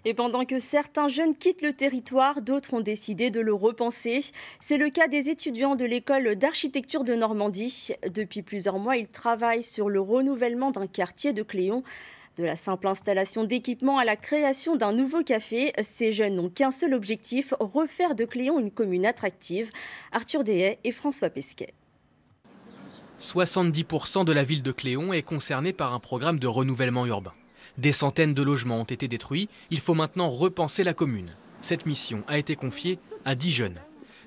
Et pendant que certains jeunes quittent le territoire, d'autres ont décidé de le repenser. C'est le cas des étudiants de l'école d'architecture de Normandie. Depuis plusieurs mois, ils travaillent sur le renouvellement d'un quartier de Cléon. De la simple installation d'équipements à la création d'un nouveau café, ces jeunes n'ont qu'un seul objectif, refaire de Cléon une commune attractive. Arthur Dehaye et François Pesquet. 70% de la ville de Cléon est concernée par un programme de renouvellement urbain. Des centaines de logements ont été détruits, il faut maintenant repenser la commune. Cette mission a été confiée à 10 jeunes.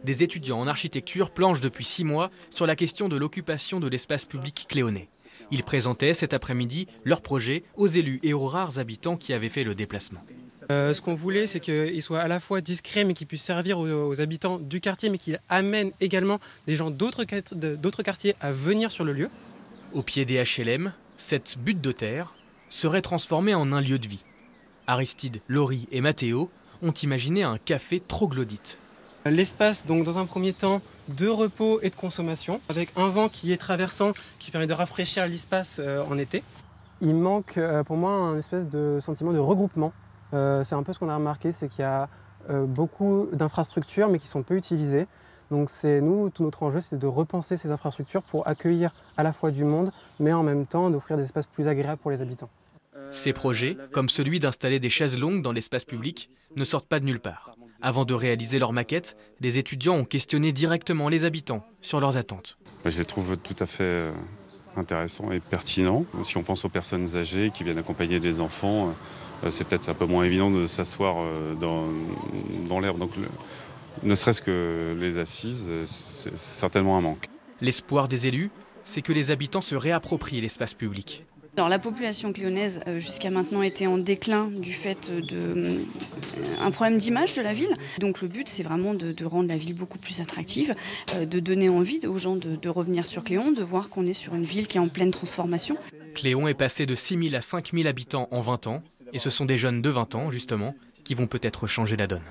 Des étudiants en architecture planchent depuis 6 mois sur la question de l'occupation de l'espace public cléonnais. Ils présentaient cet après-midi leur projet aux élus et aux rares habitants qui avaient fait le déplacement. Ce qu'on voulait, c'est qu'il soit à la fois discret, mais qu'il puisse servir aux habitants du quartier, mais qu'il amène également des gens d'autres quartiers à venir sur le lieu. Au pied des HLM, cette butte de terre serait transformée en un lieu de vie. Aristide, Laurie et Mathéo ont imaginé un café troglodyte. L'espace, donc dans un premier temps, de repos et de consommation, avec un vent qui est traversant, qui permet de rafraîchir l'espace en été. Il manque pour moi un espèce de sentiment de regroupement. C'est un peu ce qu'on a remarqué, c'est qu'il y a beaucoup d'infrastructures mais qui sont peu utilisées. Donc tout notre enjeu, c'est de repenser ces infrastructures pour accueillir à la fois du monde, mais en même temps d'offrir des espaces plus agréables pour les habitants. Ces projets, comme celui d'installer des chaises longues dans l'espace public, ne sortent pas de nulle part. Avant de réaliser leur maquette, des étudiants ont questionné directement les habitants sur leurs attentes. Je les trouve tout à fait intéressants et pertinents. Si on pense aux personnes âgées qui viennent accompagner des enfants, c'est peut-être un peu moins évident de s'asseoir dans l'herbe. Donc, ne serait-ce que les assises, c'est certainement un manque. L'espoir des élus, c'est que les habitants se réapproprient l'espace public. Alors, la population cléonnaise jusqu'à maintenant était en déclin du fait d'un problème d'image de la ville. Donc le but, c'est vraiment de rendre la ville beaucoup plus attractive, de donner envie aux gens de revenir sur Cléon, de voir qu'on est sur une ville qui est en pleine transformation. Cléon est passé de 6 000 à 5 000 habitants en 20 ans, et ce sont des jeunes de 20 ans, justement, qui vont peut-être changer la donne.